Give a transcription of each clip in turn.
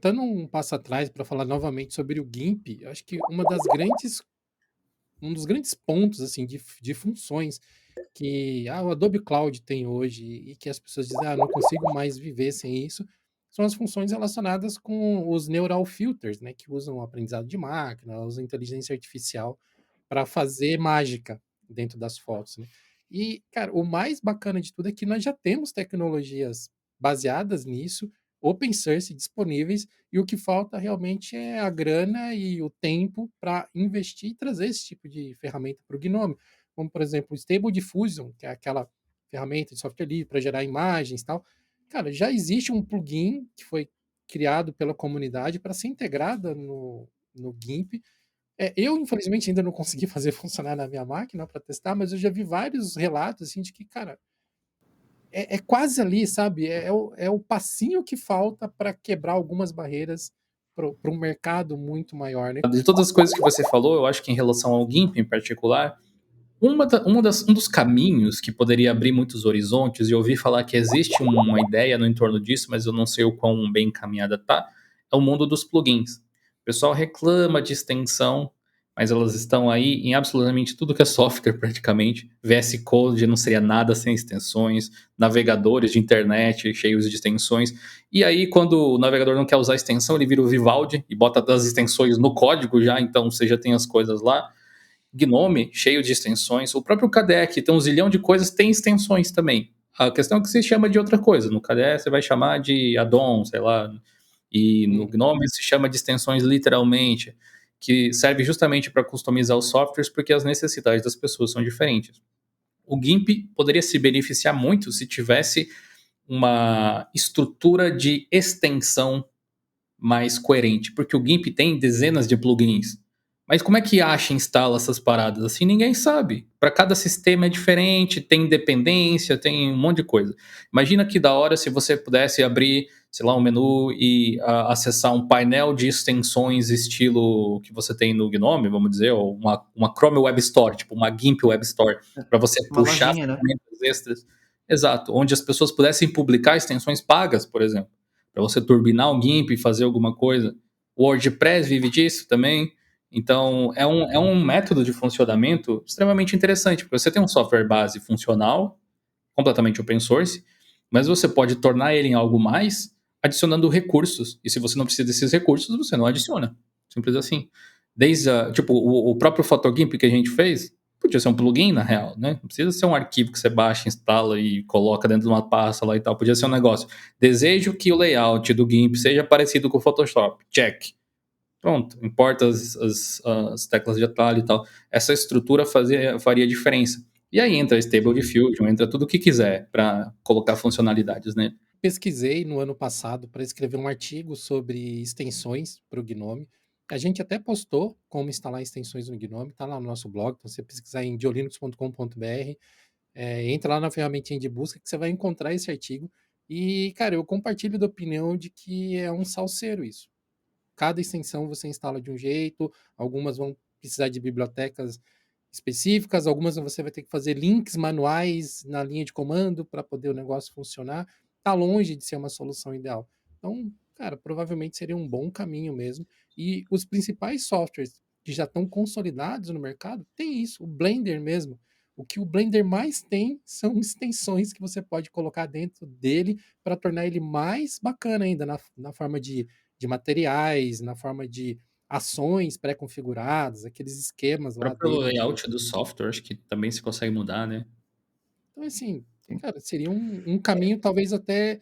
voltando um passo atrás para falar novamente sobre o GIMP, eu acho que um dos grandes pontos assim de funções que o Adobe Cloud tem hoje e que as pessoas dizem, não consigo mais viver sem isso, são as funções relacionadas com os neural filters, né, que usam o aprendizado de máquina, usam inteligência artificial para fazer mágica dentro das fotos, né. E, cara, o mais bacana de tudo é que nós já temos tecnologias baseadas nisso, open source disponíveis, e o que falta realmente é a grana e o tempo para investir e trazer esse tipo de ferramenta para o Gnome. Como, por exemplo, o Stable Diffusion, que é aquela ferramenta de software livre para gerar imagens e tal. Cara, já existe um plugin que foi criado pela comunidade para ser integrada no GIMP. Eu, infelizmente, ainda não consegui fazer funcionar na minha máquina para testar, mas eu já vi vários relatos assim de que, cara, é quase ali, sabe? É o passinho que falta para quebrar algumas barreiras para um mercado muito maior, né? De todas as coisas que você falou, eu acho que em relação ao GIMP em particular, um dos caminhos que poderia abrir muitos horizontes, e eu ouvi falar que existe uma ideia no entorno disso, mas eu não sei o quão bem encaminhada tá, é o mundo dos plugins. O pessoal reclama de extensão, mas elas estão aí em absolutamente tudo que é software praticamente. VS Code não seria nada sem extensões, navegadores de internet cheios de extensões. E aí, quando o navegador não quer usar a extensão, ele vira o Vivaldi e bota as extensões no código já, então você já tem as coisas lá. Gnome, cheio de extensões. O próprio KDE, que tem um zilhão de coisas, tem extensões também. A questão é que você chama de outra coisa. No KDE você vai chamar de addon, sei lá. E no Hum. Gnome se chama de extensões literalmente, que serve justamente para customizar os softwares porque as necessidades das pessoas são diferentes. O GIMP poderia se beneficiar muito se tivesse uma estrutura de extensão mais coerente, porque o GIMP tem dezenas de plugins. Mas como é que acha e instala essas paradas? Assim, ninguém sabe. Para cada sistema é diferente, tem dependência, tem um monte de coisa. Imagina que da hora se você pudesse abrir, sei lá, um menu e acessar um painel de extensões estilo que você tem no Gnome, vamos dizer, ou uma Chrome Web Store, tipo uma GIMP Web Store, para você Uma puxar lojinha, né? ferramentas extras. Exato, onde as pessoas pudessem publicar extensões pagas, por exemplo, para você turbinar o GIMP e fazer alguma coisa. O WordPress vive disso também. Então, é um método de funcionamento extremamente interessante, porque você tem um software base funcional, completamente open source, mas você pode tornar ele em algo mais adicionando recursos. E se você não precisa desses recursos, você não adiciona. Simples assim. Desde tipo, o próprio PhotoGIMP que a gente fez, podia ser um plugin, na real, né? Não precisa ser um arquivo que você baixa, instala e coloca dentro de uma pasta lá e tal. Podia ser um negócio. Desejo que o layout do GIMP seja parecido com o Photoshop. Check. Pronto, importa as teclas de atalho e tal. Essa estrutura faria diferença. E aí entra Stable Diffusion, entra tudo o que quiser para colocar funcionalidades nele. Pesquisei no ano passado para escrever um artigo sobre extensões para o Gnome. A gente até postou como instalar extensões no Gnome, tá lá no nosso blog, então você pesquisar em diolinux.com.br, entra lá na ferramentinha de busca que você vai encontrar esse artigo. E, cara, eu compartilho da opinião de que é um salseiro isso. Cada extensão você instala de um jeito, algumas vão precisar de bibliotecas específicas, algumas você vai ter que fazer links manuais na linha de comando para poder o negócio funcionar. Está longe de ser uma solução ideal. Então, cara, provavelmente seria um bom caminho mesmo. E os principais softwares que já estão consolidados no mercado tem isso, o Blender mesmo. O que o Blender mais tem são extensões que você pode colocar dentro dele para tornar ele mais bacana ainda na forma de materiais, na forma de ações pré-configuradas, aqueles esquemas O lá próprio dele de. layout do software, acho que também se consegue mudar, né? Então, assim, Sim. cara, seria um caminho talvez até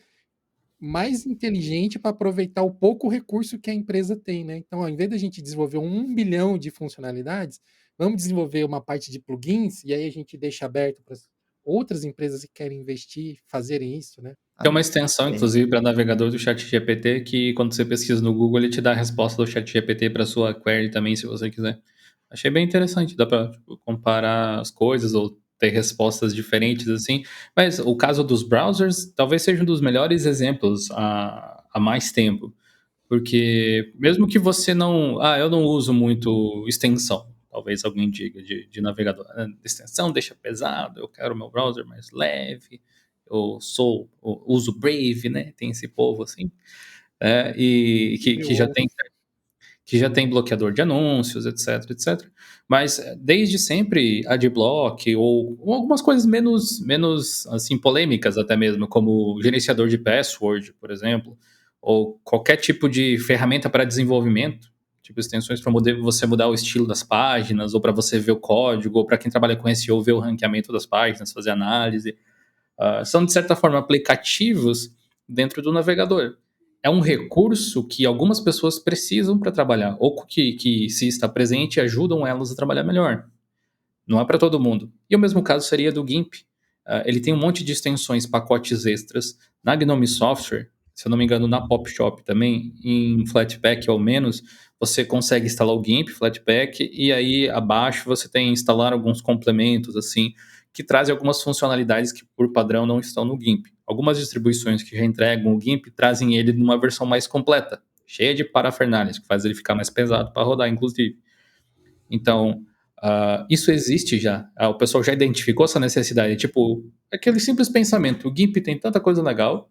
mais inteligente para aproveitar o pouco recurso que a empresa tem, né? Então, ao invés da gente desenvolver 1 bilhão de funcionalidades, vamos desenvolver uma parte de plugins e aí a gente deixa aberto para outras empresas que querem investir fazerem isso, né? Tem Ah, uma extensão, tem. inclusive, para navegador do ChatGPT que quando você pesquisa no Google, ele te dá a resposta do ChatGPT para sua query também, se você quiser. Achei bem interessante, dá para comparar as coisas ou ter respostas diferentes assim. Mas o caso dos browsers talvez seja um dos melhores exemplos há mais tempo. Porque mesmo que você não. Eu não uso muito extensão. Talvez alguém diga de navegador. Extensão deixa pesado, eu quero meu browser mais leve. Eu uso Brave, né? Tem esse povo assim. e Curioso. que já tem bloqueador de anúncios, etc, etc. Mas desde sempre, Adblock ou algumas coisas menos assim, polêmicas até mesmo, como gerenciador de password, por exemplo, ou qualquer tipo de ferramenta para desenvolvimento, tipo extensões para você mudar o estilo das páginas, ou para você ver o código, ou para quem trabalha com SEO ver o ranqueamento das páginas, fazer análise. São, de certa forma, aplicativos dentro do navegador. É um recurso que algumas pessoas precisam para trabalhar, ou que, se está presente, ajudam elas a trabalhar melhor. Não é para todo mundo. E o mesmo caso seria do GIMP. Ele tem um monte de extensões, pacotes extras. Na Gnome Software, se eu não me engano, na PopShop também, em Flatpak ao menos, você consegue instalar o GIMP, Flatpak, e aí abaixo você tem instalar alguns complementos, assim, que trazem algumas funcionalidades que por padrão não estão no GIMP. Algumas distribuições que já entregam o GIMP trazem ele numa versão mais completa, cheia de parafernálias, que faz ele ficar mais pesado para rodar, inclusive. Então, isso existe já. O pessoal já identificou essa necessidade. Tipo, aquele simples pensamento: o GIMP tem tanta coisa legal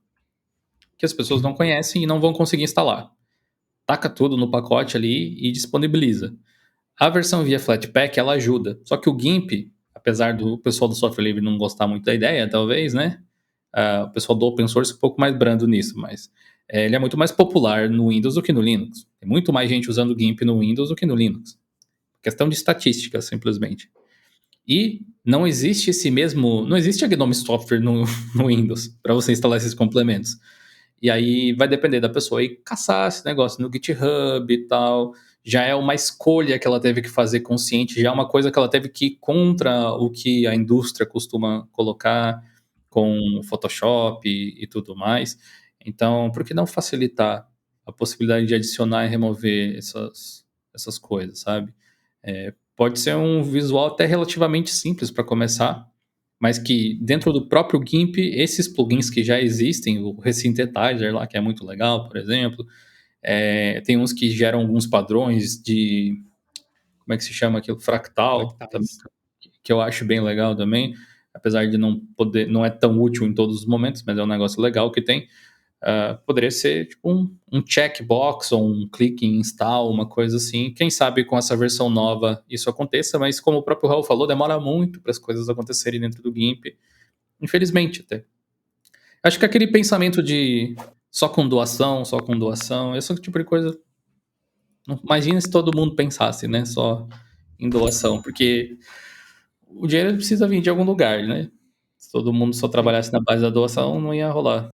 que as pessoas não conhecem e não vão conseguir instalar. Taca tudo no pacote ali e disponibiliza. A versão via Flatpak, ela ajuda. Só que o GIMP, apesar do pessoal do software livre não gostar muito da ideia, talvez, né? O pessoal do open source é um pouco mais brando nisso, mas ele é muito mais popular no Windows do que no Linux. Tem muito mais gente usando o GIMP no Windows do que no Linux. Questão de estatística, simplesmente. E não existe não existe a Gnome Software no Windows para você instalar esses complementos. E aí vai depender da pessoa ir caçar esse negócio no GitHub e tal. Já é uma escolha que ela teve que fazer consciente, já é uma coisa que ela teve que ir contra o que a indústria costuma colocar com Photoshop e tudo mais. Então, por que não facilitar a possibilidade de adicionar e remover essas coisas, sabe? Pode ser um visual até relativamente simples para começar, mas que dentro do próprio GIMP, esses plugins que já existem, o Resynthetizer lá, que é muito legal, por exemplo, tem uns que geram alguns padrões de, como é que se chama aquilo? Fractal, também, Fractais. que eu acho bem legal também, apesar de não é tão útil em todos os momentos, mas é um negócio legal que tem. Poderia ser tipo um checkbox ou um click em install, uma coisa assim. Quem sabe com essa versão nova isso aconteça, mas como o próprio Raul falou, demora muito para as coisas acontecerem dentro do GIMP. Infelizmente, até. Acho que aquele pensamento de só com doação, esse tipo de coisa. Imagina se todo mundo pensasse, né? Só em doação, porque o dinheiro precisa vir de algum lugar, né? Se todo mundo só Sim. trabalhasse na base da doação, não ia rolar.